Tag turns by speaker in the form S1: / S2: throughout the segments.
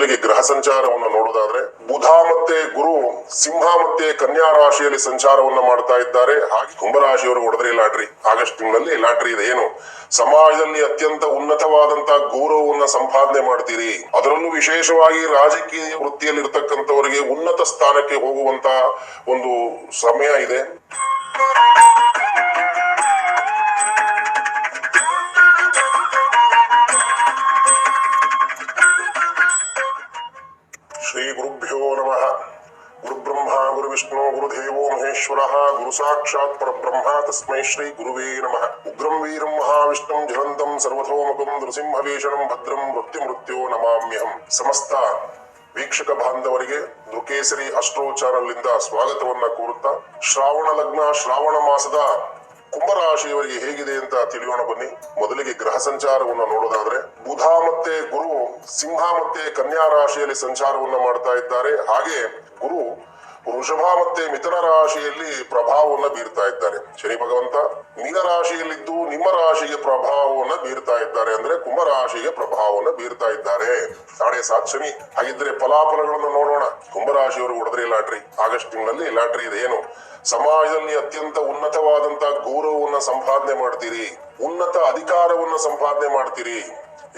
S1: ಮೊದಲಿಗೆ ಗ್ರಹ ಸಂಚಾರವನ್ನು ನೋಡೋದಾದ್ರೆ ಬುಧ ಮತ್ತೆ ಗುರು ಸಿಂಹ ಮತ್ತೆ ಕನ್ಯಾ ರಾಶಿಯಲ್ಲಿ ಸಂಚಾರವನ್ನ ಮಾಡ್ತಾ ಇದ್ದಾರೆ. ಹಾಗೆ ಕುಂಭರಾಶಿಯವರು ಹೊಡೆದ್ರಿ ಲಾಟ್ರಿ. ಆಗಸ್ಟ್ ತಿಂಗಳಲ್ಲಿ ಲಾಟ್ರಿ ಇದೆ. ಏನು ಸಮಾಜದಲ್ಲಿ ಅತ್ಯಂತ ಉನ್ನತವಾದಂತಹ ಗೌರವವನ್ನ ಸಂಪಾದನೆ ಮಾಡ್ತೀರಿ. ಅದರಲ್ಲೂ ವಿಶೇಷವಾಗಿ ರಾಜಕೀಯ ವೃತ್ತಿಯಲ್ಲಿ ಇರ್ತಕ್ಕಂಥವರಿಗೆ ಉನ್ನತ ಸ್ಥಾನಕ್ಕೆ ಹೋಗುವಂತ ಒಂದು ಸಮಯ ಇದೆ. ಶ್ರೀ ಗುರುಭ್ಯೋ ನಮಃ. ಗುರು ಬ್ರಹ್ಮ ಗುರು ವಿಷ್ಣು ಗುರುದೇವೋ ಮಹೇಶ್ವರ ಗುರು ಸಾಕ್ಷಾತ್ ಪರಬ್ರಹ್ಮ ತಸ್ಮೈ ಶ್ರೀ ಗುರುವೇ ನಮಃ. ಉಗ್ರಂ ವೀರಂ ಮಹಾವಿಷ್ಣುಂ ಜ್ವಲಂತಂ ಸರ್ವತೋಮುಖಂ ನೃಸಿಂಹವೇಷಣಂ ಭದ್ರಂ ಮೃತ್ಯೋ ನಮಾಮ್ಯಹಂ. ಸಮಸ್ತ ವೀಕ್ಷಕ ಬಾಂಧವರಿಗೆ ದುರ್ಗೇಸರಿ ಅಸ್ಟ್ರೋ ಚಾನಲ್ ಇಂದ ಸ್ವಾಗತವನ್ನ ಕೋರುತ್ತಾ, ಶ್ರಾವಣ ಲಗ್ನ ಶ್ರಾವಣ ಮಾಸದ ಕುಂಭರಾಶಿಯವರಿಗೆ ಹೇಗಿದೆ ಅಂತ ತಿಳಿಯೋಣ ಬನ್ನಿ. ಮೊದಲಿಗೆ ಗ್ರಹ ಸಂಚಾರವನ್ನು ನೋಡೋದಾದ್ರೆ ಬುಧ ಮತ್ತೆ ಗುರು ಸಿಂಹ ಮತ್ತೆ ಕನ್ಯಾ ರಾಶಿಯಲ್ಲಿ ಸಂಚಾರವನ್ನ ಮಾಡ್ತಾ ಇದ್ದಾರೆ. ಹಾಗೆ ಗುರು ವೃಷಭ ಮತ್ತೆ ಮಿಥುನ ರಾಶಿಯಲ್ಲಿ ಪ್ರಭಾವವನ್ನ ಬೀರ್ತಾ ಇದ್ದಾರೆ. ಶನಿ ಭಗವಂತ ಮೀನ ರಾಶಿಯಲ್ಲಿದ್ದು ನಿಮ್ಮ ರಾಶಿಗೆ ಪ್ರಭಾವವನ್ನ ಬೀರ್ತಾ ಇದ್ದಾರೆ. ಅಂದ್ರೆ ಕುಂಭ ರಾಶಿಗೆ ಪ್ರಭಾವವನ್ನ ಬೀರ್ತಾ ಇದ್ದಾರೆ. ನಾಳೆ ಸಾತ್ ಶನಿ. ಹಾಗಿದ್ರೆ ಫಲಾಫಲಗಳನ್ನು ನೋಡೋಣ. ಕುಂಭರಾಶಿಯವರು ಹೊಡೆದ್ರಿ ಲಾಟ್ರಿ. ಆಗಸ್ಟ್ ತಿಂಗಳಲ್ಲಿ ಲಾಟ್ರಿ ಇದೆ. ಏನು ಸಮಾಜದಲ್ಲಿ ಅತ್ಯಂತ ಉನ್ನತವಾದಂತಹ ಗೌರವವನ್ನ ಸಂಪಾದನೆ ಮಾಡ್ತೀರಿ. ಉನ್ನತ ಅಧಿಕಾರವನ್ನ ಸಂಪಾದನೆ ಮಾಡ್ತೀರಿ.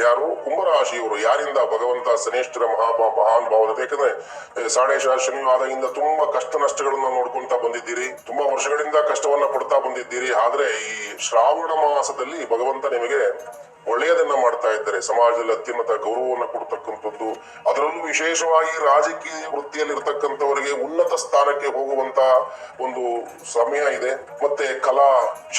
S1: ಯಾರು ಕುಂಭರಾಶಿಯವರು. ಯಾರಿಂದ? ಭಗವಂತ ಶನೇಶ್ವರ ಮಹಾನ್ ಭಾವದ. ಯಾಕಂದ್ರೆ ಸಾಡೆ ಶನಿವಾರದಿಂದ ತುಂಬಾ ಕಷ್ಟ ನಷ್ಟಗಳನ್ನ ನೋಡ್ಕೊಂತ ಬಂದಿದ್ದೀರಿ. ತುಂಬಾ ವರ್ಷಗಳಿಂದ ಕಷ್ಟವನ್ನ ಪಡ್ತಾ ಬಂದಿದ್ದೀರಿ. ಆದ್ರೆ ಈ ಶ್ರಾವಣ ಮಾಸದಲ್ಲಿ ಭಗವಂತ ನಿಮಗೆ ಒಳ್ಳೆಯದನ್ನ ಮಾಡ್ತಾ ಇದ್ದಾರೆ. ಸಮಾಜದಲ್ಲಿ ಅತ್ಯುನ್ನತ ಗೌರವವನ್ನು ಕೊಡ್ತಕ್ಕಂಥದ್ದು, ಅದರಲ್ಲೂ ವಿಶೇಷವಾಗಿ ರಾಜಕೀಯ ವೃತ್ತಿಯಲ್ಲಿ ಇರ್ತಕ್ಕಂಥವರಿಗೆ ಉನ್ನತ ಸ್ಥಾನಕ್ಕೆ ಹೋಗುವಂತ ಒಂದು ಸಮಯ ಇದೆ. ಮತ್ತೆ ಕಲಾ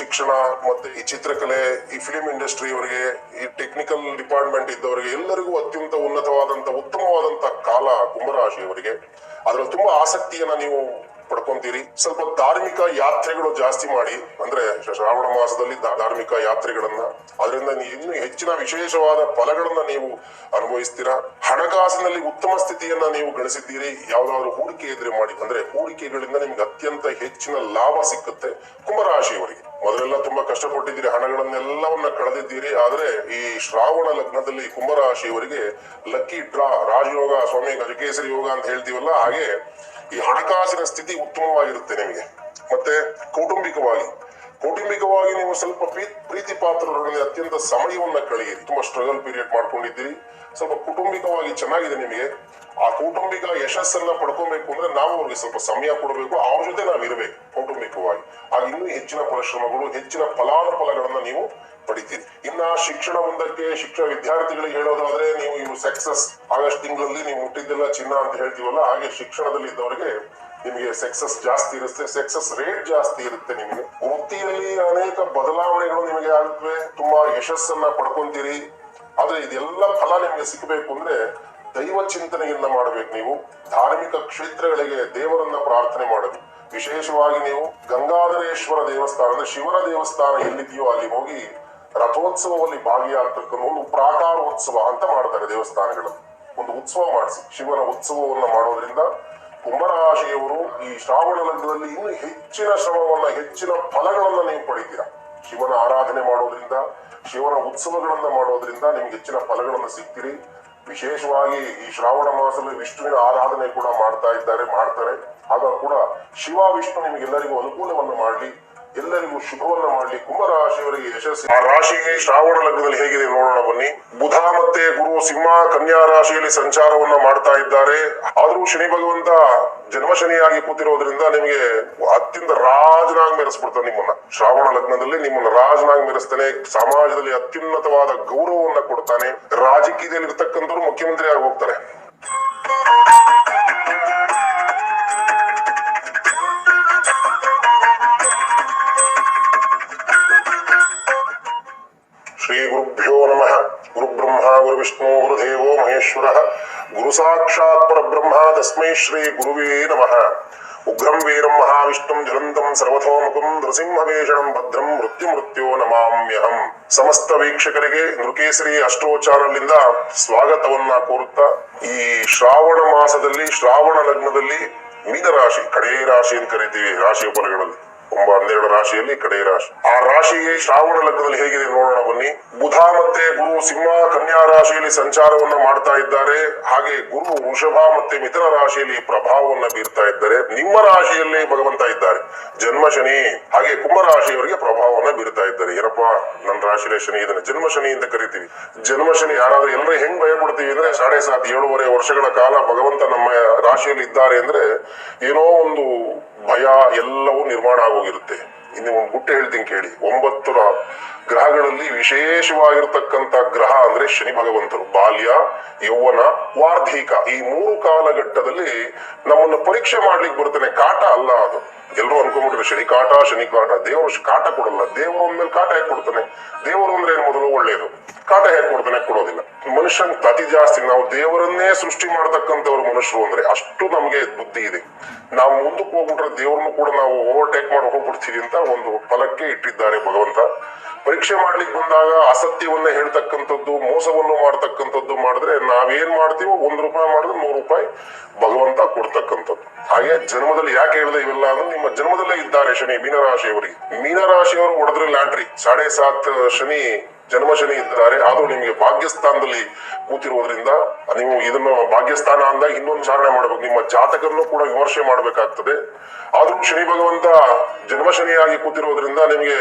S1: ಶಿಕ್ಷಣ ಮತ್ತೆ ಈ ಚಿತ್ರಕಲೆ, ಈ ಫಿಲಿಂ ಇಂಡಸ್ಟ್ರಿ ಅವರಿಗೆ, ಈ ಟೆಕ್ನಿಕಲ್ ಡಿಪಾರ್ಟ್ಮೆಂಟ್ ಇದ್ದವರಿಗೆ ಎಲ್ಲರಿಗೂ ಅತ್ಯಂತ ಉನ್ನತವಾದಂತ ಉತ್ತಮವಾದಂತ ಕಾಲ ಕುಂಭರಾಶಿಯವರಿಗೆ. ಅದರಲ್ಲಿ ತುಂಬಾ ಆಸಕ್ತಿಯನ್ನ ನೀವು ಪಡ್ಕೊಂತೀರಿ. ಸ್ವಲ್ಪ ಧಾರ್ಮಿಕ ಯಾತ್ರೆಗಳು ಜಾಸ್ತಿ ಮಾಡಿ. ಅಂದ್ರೆ ಶ್ರಾವಣ ಮಾಸದಲ್ಲಿ ಧಾರ್ಮಿಕ ಯಾತ್ರೆಗಳನ್ನ, ಅದರಿಂದ ಇನ್ನೂ ಹೆಚ್ಚಿನ ವಿಶೇಷವಾದ ಫಲಗಳನ್ನ ನೀವು ಅನುಭವಿಸ್ತೀರಾ. ಹಣಕಾಸಿನಲ್ಲಿ ಉತ್ತಮ ಸ್ಥಿತಿಯನ್ನ ನೀವು ಗಳಿಸಿದ್ದೀರಿ. ಯಾವ್ದಾದ್ರು ಹೂಡಿಕೆ ಇದ್ರೆ ಮಾಡಿ. ಅಂದ್ರೆ ಹೂಡಿಕೆಗಳಿಂದ ನಿಮ್ಗೆ ಅತ್ಯಂತ ಹೆಚ್ಚಿನ ಲಾಭ ಸಿಕ್ಕುತ್ತೆ ಕುಂಭರಾಶಿಯವರಿಗೆ. ಮೊದಲೆಲ್ಲ ತುಂಬಾ ಕಷ್ಟಪಟ್ಟಿದ್ದೀರಿ, ಹಣಗಳನ್ನೆಲ್ಲವನ್ನ ಕಳೆದಿದ್ದೀರಿ. ಆದ್ರೆ ಈ ಶ್ರಾವಣ ಲಗ್ನದಲ್ಲಿ ಕುಂಭರಾಶಿಯವರಿಗೆ ಲಕ್ಕಿ ಡ್ರಾ, ರಾಜಯೋಗ, ಸ್ವಾಮಿ ಗಜಕೇಸರಿ ಯೋಗ ಅಂತ ಹೇಳ್ತೀವಲ್ಲ, ಹಾಗೆ ಈ ಹಣಕಾಸಿನ ಸ್ಥಿತಿ ಉತ್ತಮವಾಗಿರುತ್ತೆ ನಿಮಗೆ. ಮತ್ತೆ ಕೌಟುಂಬಿಕವಾಗಿ ನೀವು ಸ್ವಲ್ಪ ಪ್ರೀತಿ ಪಾತ್ರರೊಡನೆ ಅತ್ಯಂತ ಸಮಯವನ್ನ ಕಳೆಯಿರಿ. ತುಂಬಾ ಸ್ಟ್ರಗಲ್ ಪೀರಿಯಡ್ ಮಾಡ್ಕೊಂಡಿದ್ದೀರಿ. ಸ್ವಲ್ಪ ಕುಟುಂಬಿಕವಾಗಿ ಚೆನ್ನಾಗಿದೆ ನಿಮಗೆ. ಆ ಕೌಟುಂಬಿಕ ಯಶಸ್ಸನ್ನ ಪಡ್ಕೊಬೇಕು ಅಂದ್ರೆ ನಾವು ಅವ್ರಿಗೆ ಸ್ವಲ್ಪ ಸಮಯ ಕೊಡಬೇಕು. ಅವ್ರ ಜೊತೆ ನಾವು ಇರಬೇಕು ಕೌಟುಂಬಿಕವಾಗಿ. ಆಗ ಇನ್ನೂ ಹೆಚ್ಚಿನ ಪರಿಶ್ರಮಗಳು, ಹೆಚ್ಚಿನ ಫಲಾನುಫಲಗಳನ್ನ ನೀವು ಪಡಿತೀರಿ. ಇನ್ನ ಶಿಕ್ಷಣ ವಿದ್ಯಾರ್ಥಿಗಳಿಗೆ ಹೇಳೋದಾದ್ರೆ ನೀವು ಸಕ್ಸಸ್. ಆಗಸ್ಟ್ ತಿಂಗಳಲ್ಲಿ ನೀವು ಮುಟ್ಟಿದ್ದೆಲ್ಲ ಚಿನ್ನ ಅಂತ ಹೇಳ್ತೀವಲ್ಲ, ಹಾಗೆ ಶಿಕ್ಷಣದಲ್ಲಿ ಇದ್ದವರಿಗೆ ನಿಮಗೆ ಸಕ್ಸಸ್ ಜಾಸ್ತಿ ಇರುತ್ತೆ. ಸಕ್ಸಸ್ ರೇಟ್ ಜಾಸ್ತಿ ಇರುತ್ತೆ. ನಿಮಗೆ ವೃತ್ತಿಯಲ್ಲಿ ಅನೇಕ ಬದಲಾವಣೆಗಳು ನಿಮಗೆ ಆಗುತ್ತವೆ. ತುಂಬಾ ಯಶಸ್ಸನ್ನ ಪಡ್ಕೊಂತೀರಿ. ಆದ್ರೆ ಇದೆಲ್ಲ ಫಲ ನಿಮಗೆ ಸಿಗಬೇಕು ಅಂದ್ರೆ ದೈವ ಚಿಂತನೆಯನ್ನ ಮಾಡಬೇಕು. ನೀವು ಧಾರ್ಮಿಕ ಕ್ಷೇತ್ರಗಳಿಗೆ ದೇವರನ್ನ ಪ್ರಾರ್ಥನೆ ಮಾಡಬೇಕು. ವಿಶೇಷವಾಗಿ ನೀವು ಗಂಗಾಧರೇಶ್ವರ ದೇವಸ್ಥಾನ, ಅಂದ್ರೆ ಶಿವನ ದೇವಸ್ಥಾನ ಎಲ್ಲಿದೆಯೋ ಅಲ್ಲಿ ಹೋಗಿ ರಥೋತ್ಸವದಲ್ಲಿ ಭಾಗಿಯಾಗ್ತಕ್ಕಂಥ ಒಂದು ಪ್ರಾಕಾರೋತ್ಸವ ಅಂತ ಮಾಡ್ತಾರೆ ದೇವಸ್ಥಾನಗಳಲ್ಲಿ. ಒಂದು ಉತ್ಸವ ಮಾಡಿಸಿ. ಶಿವನ ಉತ್ಸವವನ್ನ ಮಾಡೋದ್ರಿಂದ ಕುಂಭರಾಶಿಯವರು ಈ ಶ್ರಾವಣ ಲಗ್ನದಲ್ಲಿ ಇನ್ನೂ ಹೆಚ್ಚಿನ ಶ್ರಮವನ್ನ, ಹೆಚ್ಚಿನ ಫಲಗಳನ್ನ ನೀವು ಪಡಿತೀರಾ. ಶಿವನ ಆರಾಧನೆ ಮಾಡೋದ್ರಿಂದ, ಶಿವನ ಉತ್ಸವಗಳನ್ನ ಮಾಡೋದ್ರಿಂದ ನಿಮ್ಗೆ ಹೆಚ್ಚಿನ ಫಲಗಳನ್ನ ಸಿಗ್ತೀರಿ. ವಿಶೇಷವಾಗಿ ಈ ಶ್ರಾವಣ ಮಾಸದಲ್ಲಿ ವಿಷ್ಣುವಿನ ಆರಾಧನೆ ಕೂಡ ಮಾಡ್ತಾರೆ. ಆಗ ಕೂಡ ಶಿವ ವಿಷ್ಣು ನಿಮಗೆಲ್ಲರಿಗೂ ಅನುಕೂಲವನ್ನು ಮಾಡಲಿ, ಎಲ್ಲರಿಗೂ ಶುಭವನ್ನ ಮಾಡಲಿ. ಕುಂಭರಾಶಿಯವರಿಗೆ ಯಶಸ್ಸು. ಆ ರಾಶಿಗೆ ಶ್ರಾವಣ ಲಗ್ನದಲ್ಲಿ ಹೇಗಿದೆ ನೋಡೋಣ ಬನ್ನಿ. ಬುಧ ಮತ್ತೆ ಗುರು ಸಿಂಹ ಕನ್ಯಾ ರಾಶಿಯಲ್ಲಿ ಸಂಚಾರವನ್ನ ಮಾಡ್ತಾ ಇದ್ದಾರೆ. ಆದ್ರೂ ಶನಿ ಭಗವಂತ ಜನ್ಮ ಶನಿಯಾಗಿ ಕೂತಿರೋದ್ರಿಂದ ನಿಮಗೆ ಅತ್ಯಂತ ರಾಜನಾಗಿ ಮೆರೆಸ್ಬಿಡ್ತಾನೆ ನಿಮ್ಮನ್ನ. ಶ್ರಾವಣ ಲಗ್ನದಲ್ಲಿ ನಿಮ್ಮನ್ನ ರಾಜನಾಗಿ ಮೆರೆಸ್ತಾನೆ. ಸಮಾಜದಲ್ಲಿ ಅತ್ಯುನ್ನತವಾದ ಗೌರವವನ್ನ ಕೊಡ್ತಾನೆ. ರಾಜಕೀಯದಲ್ಲಿ ಇರ್ತಕ್ಕಂಥವ್ರು ಮುಖ್ಯಮಂತ್ರಿ ಆಗಿ ಹೋಗ್ತಾರೆ. ಶ್ರೀ ಗುರುಭ್ಯೋ ನಮಃ. ಗುರು ಬ್ರಹ್ಮ ಗುರು ವಿಷ್ಣು ಗುರುದೇವೋ ಮಹೇಶ್ವರ ಗುರು ಸಾಕ್ಷಾತ್ ಪರಬ್ರಹ್ಮ ತಸ್ಮೈ ಶ್ರೀ ಗುರುವೇ ನಮಃ. ಉಗ್ರಂ ವೀರಂ ಮಹಾವಿಷ್ಣುಂ ಜ್ವಲಂತಂ ಸರ್ವತೋಮುಖಂ ನೃಸಿಂಹವೇಷಣಂ ಭದ್ರಂ ಮೃತ್ಯೋ ನಮಾಮ್ಯಹಂ. ಸಮಸ್ತ ವೀಕ್ಷಕರಿಗೆ ನೃಕೇಸರಿ ಅಸ್ಟ್ರೋ ಚಾನಲ್ ಇಂದ ಸ್ವಾಗತವನ್ನ ಕೋರುತ್ತಾ, ಈ ಶ್ರಾವಣ ಮಾಸದಲ್ಲಿ ಶ್ರಾವಣ ಲಗ್ನದಲ್ಲಿ ಮೀನರಾಶಿ, ಕಡೇ ರಾಶಿ ಅಂತ ಕರಿತೀವಿ ರಾಶಿಯ ಫಲಗಳಲ್ಲಿ, ಕುಂಭ 12 ರಾಶಿಯಲ್ಲಿ ಕಡೆ ರಾಶಿ. ಆ ರಾಶಿಗೆ ಶ್ರಾವಣ ಲಗ್ನದಲ್ಲಿ ಹೇಗಿದೆ ನೋಡೋಣ ಬನ್ನಿ. ಬುಧ ಮತ್ತೆ ಗುರು ಸಿಂಹ ಕನ್ಯಾ ರಾಶಿಯಲ್ಲಿ ಸಂಚಾರವನ್ನ ಮಾಡ್ತಾ ಇದ್ದಾರೆ. ಹಾಗೆ ಗುರು ವೃಷಭ ಮತ್ತೆ ಮಿಥುನ ರಾಶಿಯಲ್ಲಿ ಪ್ರಭಾವವನ್ನ ಬೀರ್ತಾ ಇದ್ದಾರೆ. ನಿಮ್ಮ ರಾಶಿಯಲ್ಲಿ ಭಗವಂತ ಇದ್ದಾರೆ, ಜನ್ಮ ಶನಿ. ಹಾಗೆ ಕುಂಭ ರಾಶಿಯವರಿಗೆ ಪ್ರಭಾವವನ್ನ ಬೀರ್ತಾ ಇದ್ದಾರೆ. ಏನಪ್ಪಾ ನನ್ನ ರಾಶಿಯಲ್ಲಿ ಶನಿ ಇದನ್ನ ಜನ್ಮ ಶನಿ ಅಂತ ಕರಿತೀವಿ. ಜನ್ಮ ಶನಿ ಯಾರಾದ್ರೂ ಎಲ್ಲರೂ ಹೆಂಗ್ ಭಯ ಪಡ್ತೀವಿ ಅಂದ್ರೆ 7.5-7 ವರ್ಷಗಳ ಕಾಲ ಭಗವಂತ ನಮ್ಮ ರಾಶಿಯಲ್ಲಿ ಇದ್ದಾರೆ ಅಂದ್ರೆ ಏನೋ ಒಂದು ಭಯ ಎಲ್ಲವೂ ನಿರ್ಮಾಣ ಆಗೋಗಿರುತ್ತೆ. ಇನ್ನು ಒಂದು ಗುಟ್ಟೆ ಹೇಳ್ತೀನಿ ಕೇಳಿ. 9 ಗ್ರಹಗಳಲ್ಲಿ ವಿಶೇಷವಾಗಿರ್ತಕ್ಕಂಥ ಗ್ರಹ ಅಂದ್ರೆ ಶನಿ ಭಗವಂತರು. ಬಾಲ್ಯ, ಯೌವನ, ವಾರ್ಧಿಕ ಈ 3 ಕಾಲಘಟ್ಟದಲ್ಲಿ ನಮ್ಮನ್ನು ಪರೀಕ್ಷೆ ಮಾಡ್ಲಿಕ್ಕೆ ಬರ್ತಾನೆ. ಕಾಟ ಅಲ್ಲ ಅದು. ಎಲ್ಲರೂ ಅನ್ಕೊಂಡ್ಬಿಟ್ರೆ ಶನಿ ಕಾಟ. ದೇವರು ಕಾಟ ಕೊಡಲ್ಲ. ದೇವರು ಒಂದ್ಮೇಲೆ ಕಾಟ ಹೇಗೆ ಕೊಡ್ತಾನೆ? ದೇವರು ಅಂದ್ರೆ ಏನು ಮೊದಲು ಒಳ್ಳೇದು, ಕಾಟ ಹೇಗೆ ಕೊಡ್ತಾನೆ? ಕೊಡೋದಿಲ್ಲ. ಮನುಷ್ಯನ್ ಅತಿ ಜಾಸ್ತಿ ನಾವು ದೇವರನ್ನೇ ಸೃಷ್ಟಿ ಮಾಡತಕ್ಕಂಥವ್ರು ಮನುಷ್ಯರು ಅಂದ್ರೆ ಅಷ್ಟು ನಮ್ಗೆ ಬುದ್ಧಿ ಇದೆ. ನಾವು ಮುಂದಕ್ಕೆ ಹೋಗ್ಬಿಟ್ರೆ ದೇವರನ್ನು ಕೂಡ ನಾವು ಓವರ್ಟೇಕ್ ಮಾಡಿ ಹೋಗ್ಬಿಡ್ತೀವಿ ಅಂತ ಒಂದು ಫಲಕ್ಕೆ ಇಟ್ಟಿದ್ದಾರೆ ಭಗವಂತ. ಪರೀಕ್ಷೆ ಮಾಡ್ಲಿಕ್ಕೆ ಬಂದಾಗ ಅಸತ್ಯವನ್ನ ಹೇಳ್ತಕ್ಕಂಥದ್ದು, ಮೋಸವನ್ನು ಮಾಡ್ತಕ್ಕಂಥದ್ದು ಮಾಡಿದ್ರೆ ನಾವೇನ್ ಮಾಡ್ತೀವೋ 1 ರೂಪಾಯಿ ಮಾಡಿದ್ರೆ 100 ರೂಪಾಯಿ ಭಗವಂತ ಕೊಡ್ತಕ್ಕಂಥದ್ದು. ಹಾಗೆ ಜನ್ಮದಲ್ಲಿ ಯಾಕೆ ಹೇಳಿದೆ ಇವೆಲ್ಲ ಅಂದ್ರೆ ನಿಮ್ಮ ಜನ್ಮದಲ್ಲೇ ಇದ್ದಾರೆ ಶನಿ ಮೀನರಾಶಿಯವರಿಗೆ. ಮೀನರಾಶಿಯವರು ಹೊಡೆದ್ರೆ ಲ್ಯಾಟ್ರಿ. 7.5 ಶನಿ ಜನ್ಮ ಶನಿ ಇದ್ದಾರೆ. ಆದ್ರೂ ನಿಮಗೆ ಭಾಗ್ಯಸ್ಥಾನದಲ್ಲಿ ಕೂತಿರುವುದರಿಂದ ನೀವು ಇದನ್ನು ಭಾಗ್ಯಸ್ಥಾನ ಅಂದಾಗ ಇನ್ನೊಂದು ಚಾರಣೆ ಮಾಡ್ಬೇಕು. ನಿಮ್ಮ ಜಾತಕನ್ನು ಕೂಡ ವಿಮರ್ಶೆ ಮಾಡ್ಬೇಕಾಗ್ತದೆ. ಆದ್ರೂ ಶನಿ ಭಗವಂತ ಜನ್ಮ ಶನಿಯಾಗಿ ಕೂತಿರೋದ್ರಿಂದ ನಿಮಗೆ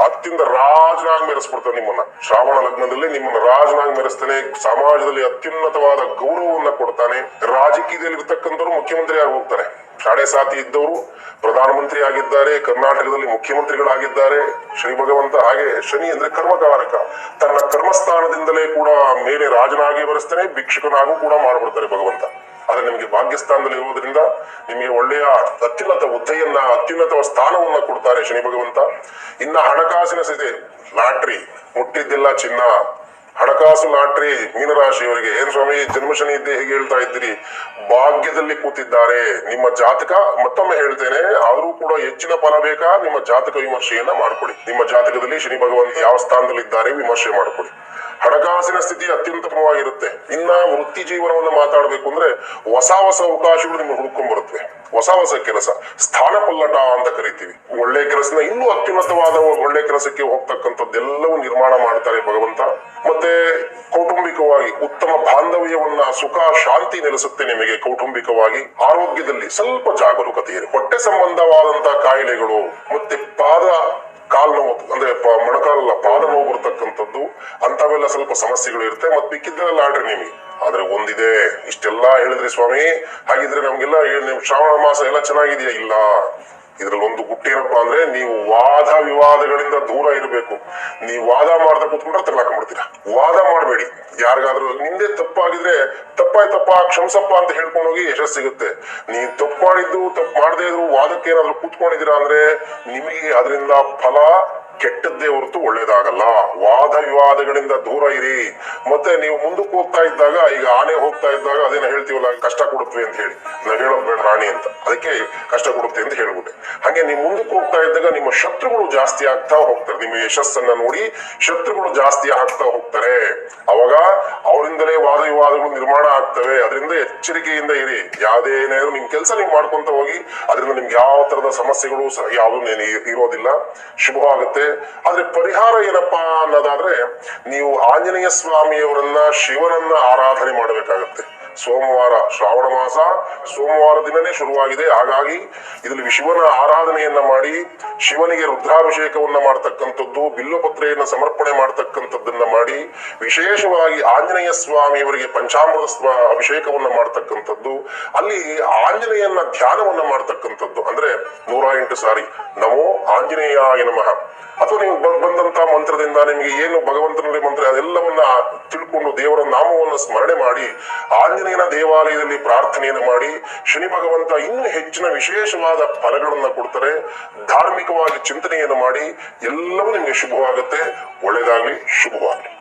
S1: ಅತ್ಯಂತ ರಾಜನಾಗಿ ಮೆರೆಸ್ಬಿಡ್ತಾನೆ ನಿಮ್ಮನ್ನ. ಶ್ರಾವಣ ಲಗ್ನದಲ್ಲಿ ನಿಮ್ಮನ್ನ ರಾಜನಾಗಿ ಮೆರೆಸ್ತಾನೆ. ಸಮಾಜದಲ್ಲಿ ಅತ್ಯುನ್ನತವಾದ ಗೌರವವನ್ನ ಕೊಡ್ತಾನೆ. ರಾಜಕೀಯದಲ್ಲಿ ಇರ್ತಕ್ಕಂಥವ್ರು ಮುಖ್ಯಮಂತ್ರಿ ಆಗಿ ಹೋಗ್ತಾರೆ. 7.5 ಇದ್ದವರು ಪ್ರಧಾನಮಂತ್ರಿ ಆಗಿದ್ದಾರೆ. ಕರ್ನಾಟಕದಲ್ಲಿ ಮುಖ್ಯಮಂತ್ರಿಗಳಾಗಿದ್ದಾರೆ ಶನಿ ಭಗವಂತ. ಹಾಗೆ ಶನಿ ಅಂದ್ರೆ ಕರ್ಮಕಾರಕ. ತನ್ನ ಕರ್ಮಸ್ಥಾನದಿಂದಲೇ ಕೂಡ ಮೇಲೆ ರಾಜನಾಗಿ ಬರೆಸ್ತಾನೆ, ಭಿಕ್ಷುಕನಾಗೂ ಕೂಡ ಮಾಡ್ಬಿಡ್ತಾರೆ ಭಗವಂತ. ಆದ್ರೆ ನಿಮಗೆ ಭಾಗ್ಯಸ್ಥಾನದಲ್ಲಿ ಇರುವುದರಿಂದ ನಿಮಗೆ ಒಳ್ಳೆಯ ಅತ್ಯುನ್ನತ ಹುದ್ದೆಯನ್ನ, ಅತ್ಯುನ್ನತ ಸ್ಥಾನವನ್ನ ಕೊಡ್ತಾರೆ ಶನಿ ಭಗವಂತ. ಇನ್ನ ಹಣಕಾಸಿನ ಸ್ಥಿತಿ, ಲಾಟ್ರಿ ಮುಟ್ಟಿದ್ದಿಲ್ಲ ಚಿನ್ನ. ಹಣಕಾಸು ಲಾಟ್ರಿ ಮೀನರಾಶಿಯವರಿಗೆ. ಏನ್ ಸ್ವಾಮಿ ಜನ್ಮ ಶನಿ ಇದ್ದೆ ಹೇಗೆ ಹೇಳ್ತಾ ಇದ್ದೀರಿ? ಭಾಗ್ಯದಲ್ಲಿ ಕೂತಿದ್ದಾರೆ. ನಿಮ್ಮ ಜಾತಕ ಮತ್ತೊಮ್ಮೆ ಹೇಳ್ತೇನೆ, ಆದ್ರೂ ಕೂಡ ಹೆಚ್ಚಿನ ಫಲ ಬೇಕಾ? ನಿಮ್ಮ ಜಾತಕ ವಿಮರ್ಶೆಯನ್ನ ಮಾಡ್ಕೊಡಿ. ನಿಮ್ಮ ಜಾತಕದಲ್ಲಿ ಶನಿ ಭಗವಂತ ಯಾವ ಸ್ಥಾನದಲ್ಲಿ ಇದ್ದಾರೆ ವಿಮರ್ಶೆ ಮಾಡ್ಕೊಡಿ. ಹಣಕಾಸಿನ ಸ್ಥಿತಿ ಅತ್ಯುತ್ತಮವಾಗಿರುತ್ತೆ. ಇನ್ನ ವೃತ್ತಿ ಜೀವನವನ್ನು ಮಾತಾಡ್ಬೇಕು ಅಂದ್ರೆ ಹೊಸ ಅವಕಾಶಗಳು ನಿಮ್ಗೆ ಹುಡ್ಕೊಂಡ್ ಬರುತ್ತವೆ. ಹೊಸ ಕೆಲಸ, ಸ್ಥಾನ ಪಲ್ಲಟ ಅಂತ ಕರಿತೀವಿ. ಒಳ್ಳೆ ಕೆಲಸನ ಇನ್ನೂ ಅತ್ಯುನ್ನತವಾದ ಒಳ್ಳೆ ಕೆಲಸಕ್ಕೆ ಹೋಗ್ತಕ್ಕಂಥದ್ದೆಲ್ಲವೂ ನಿರ್ಮಾಣ ಮಾಡ್ತಾರೆ ಭಗವಂತ. ಮತ್ತೆ ಕೌಟುಂಬಿಕವಾಗಿ ಉತ್ತಮ ಬಾಂಧವ್ಯವನ್ನ, ಸುಖ ಶಾಂತಿ ನೆಲೆಸುತ್ತೆ ನಿಮಗೆ ಕೌಟುಂಬಿಕವಾಗಿ. ಆರೋಗ್ಯದಲ್ಲಿ ಸ್ವಲ್ಪ ಜಾಗರೂಕತೆ ಇದೆ. ಹೊಟ್ಟೆ ಸಂಬಂಧವಾದಂತಹ ಕಾಯಿಲೆಗಳು ಮತ್ತೆ ಕಾಲು ನೋವು ಅಂದ್ರೆ ಮೊಣಕಾಲಲ್ಲ ಪಾದ ನೋವು ಬರ್ತಕ್ಕಂಥದ್ದು ಅಂತವೆಲ್ಲ ಸ್ವಲ್ಪ ಸಮಸ್ಯೆಗಳು ಇರುತ್ತೆ. ಮತ್ತೆ ಮಿಕ್ಕಿದ್ದೆಲ್ಲ ಆಡ್ರಿ ನಿಮಗೆ. ಆದ್ರೆ ಒಂದಿದೆ, ಇಷ್ಟೆಲ್ಲಾ ಹೇಳಿದ್ರಿ ಸ್ವಾಮಿ, ಹಾಗಿದ್ರೆ ನಮ್ಗೆಲ್ಲ ಶ್ರಾವಣ ಮಾಸ ಎಲ್ಲ ಚೆನ್ನಾಗಿದೆಯಾ? ಇಲ್ಲ. ಇದ್ರಲ್ಲಿ ಒಂದು ಗುಟ್ಟೇನಪ್ಪಾ ಅಂದ್ರೆ ನೀವು ವಾದ ವಿವಾದಗಳಿಂದ ದೂರ ಇರಬೇಕು. ನೀವು ವಾದ ಮಾಡ್ತಾ ಕೂತ್ಕೊಂಡ್ರೆ ತಗೊಳಕೊಂಡ್ಬಿಡ್ತೀರಾ. ವಾದ ಮಾಡಬೇಡಿ. ಯಾರಿಗಾದ್ರೂ ನಿಂದೆ ತಪ್ಪಾಗಿದ್ರೆ ತಪ್ಪ ಕ್ಷಮಿಸಪ್ಪ ಅಂತ ಹೇಳ್ಕೊಂಡು ಹೋಗಿ ಯಶಸ್ಸು ಸಿಗುತ್ತೆ. ನೀವ್ ತಪ್ಪು ಮಾಡಿದ್ದು ತಪ್ಪು ಮಾಡದೇ ಇದ್ರು ವಾದಕ್ಕೆ ಏನಾದ್ರು ಕೂತ್ಕೊಂಡಿದ್ದೀರಾ ಅಂದ್ರೆ ನಿಮಗೆ ಅದರಿಂದ ಫಲ ಕೆಟ್ಟದ್ದೇ ಹೊರತು ಒಳ್ಳೇದಾಗಲ್ಲ. ವಾದ ವಿವಾದಗಳಿಂದ ದೂರ ಇರಿ. ಮತ್ತೆ ನೀವು ಮುಂದಕ್ಕೆ ಹೋಗ್ತಾ ಇದ್ದಾಗ, ಈಗ ಆನೆ ಹೋಗ್ತಾ ಇದ್ದಾಗ ಅದೇನ ಹೇಳ್ತೀವಲ್ಲ, ಕಷ್ಟ ಕೊಡುತ್ತವೆ ಅಂತ ಹೇಳಿ, ನಾವು ಹೇಳೋದ್ ಬೇಡ ರಾಣಿ ಅಂತ, ಅದಕ್ಕೆ ಕಷ್ಟ ಕೊಡುತ್ತೆ ಅಂತ ಹೇಳ್ಬಿಟ್ಟೆ. ಹಾಗೆ ನೀವು ಮುಂದಕ್ಕೆ ಹೋಗ್ತಾ ಇದ್ದಾಗ ನಿಮ್ಮ ಶತ್ರುಗಳು ಜಾಸ್ತಿ ಆಗ್ತಾ ಹೋಗ್ತಾರೆ. ನಿಮ್ಮ ಯಶಸ್ಸನ್ನ ನೋಡಿ ಶತ್ರುಗಳು ಜಾಸ್ತಿ ಆಗ್ತಾ ಹೋಗ್ತಾರೆ. ಅವಾಗ ಅವರಿಂದಲೇ ವಾದ ವಿವಾದಗಳು ನಿರ್ಮಾಣ ಆಗ್ತವೆ. ಅದರಿಂದ ಎಚ್ಚರಿಕೆಯಿಂದ ಇರಿ. ಯಾವ್ದೇನಾದ್ರು ನಿಮ್ ಕೆಲಸ ನೀವು ಮಾಡ್ಕೊಂತ ಹೋಗಿ, ಅದರಿಂದ ನಿಮ್ಗೆ ಯಾವ ತರದ ಸಮಸ್ಯೆಗಳು ಯಾವ್ದು ಇರೋದಿಲ್ಲ, ಶುಭವಾಗುತ್ತೆ. ಆದ್ರೆ ಪರಿಹಾರ ಏನಪ್ಪಾ ಅನ್ನೋದಾದ್ರೆ ನೀವು ಆಂಜನೇಯ ಸ್ವಾಮಿಯವರನ್ನ, ಶಿವನನ್ನ ಆರಾಧನೆ ಮಾಡಬೇಕಾಗತ್ತೆ. ಸೋಮವಾರ, ಶ್ರಾವಣ ಮಾಸ ಸೋಮವಾರ ದಿನನೇ ಶುರುವಾಗಿದೆ. ಹಾಗಾಗಿ ಇದರಲ್ಲಿ ಶಿವನ ಆರಾಧನೆಯನ್ನ ಮಾಡಿ, ಶಿವನಿಗೆ ರುದ್ರಾಭಿಷೇಕವನ್ನ ಮಾಡ್ತಕ್ಕಂಥದ್ದು, ಬಿಲ್ಲಪತ್ರೆಯನ್ನ ಸಮರ್ಪಣೆ ಮಾಡ್ತಕ್ಕಂಥದ್ದನ್ನ ಮಾಡಿ, ವಿಶೇಷವಾಗಿ ಆಂಜನೇಯ ಸ್ವಾಮಿಯವರಿಗೆ ಪಂಚಾಮೃತ ಅಭಿಷೇಕವನ್ನ ಮಾಡ್ತಕ್ಕಂಥದ್ದು, ಅಲ್ಲಿ ಆಂಜನೇಯನ ಧ್ಯಾನವನ್ನ ಮಾಡ್ತಕ್ಕಂಥದ್ದು. ಅಂದ್ರೆ 108 ಸಾರಿ ನಮೋ ಆಂಜನೇಯಾಯ ನಮಃ, ಅಥವಾ ನೀವು ಬಂದಂತ ಮಂತ್ರದಿಂದ ನಿಮಗೆ ಏನು ಭಗವಂತನಲ್ಲಿ ಮಂತ್ರ ಅದೆಲ್ಲವನ್ನ ತಿಳ್ಕೊಂಡು ದೇವರ ನಾಮವನ್ನು ಸ್ಮರಣೆ ಮಾಡಿ ಆಂಜನೇಯನ ದೇವಾಲಯದಲ್ಲಿ ಪ್ರಾರ್ಥನೆಯನ್ನು ಮಾಡಿ ಶನಿ ಭಗವಂತ ಇನ್ನೂ ಹೆಚ್ಚಿನ ವಿಶೇಷವಾದ ಫಲಗಳನ್ನ ಕೊಡ್ತಾರೆ. ಧಾರ್ಮಿಕವಾಗಿ ಚಿಂತನೆಯನ್ನು ಮಾಡಿ ಎಲ್ಲವೂ ನಿಮಗೆ ಶುಭವಾಗುತ್ತೆ. ಒಳ್ಳೆಯದಾಗ್ಲಿ, ಶುಭವಾಗ್ಲಿ.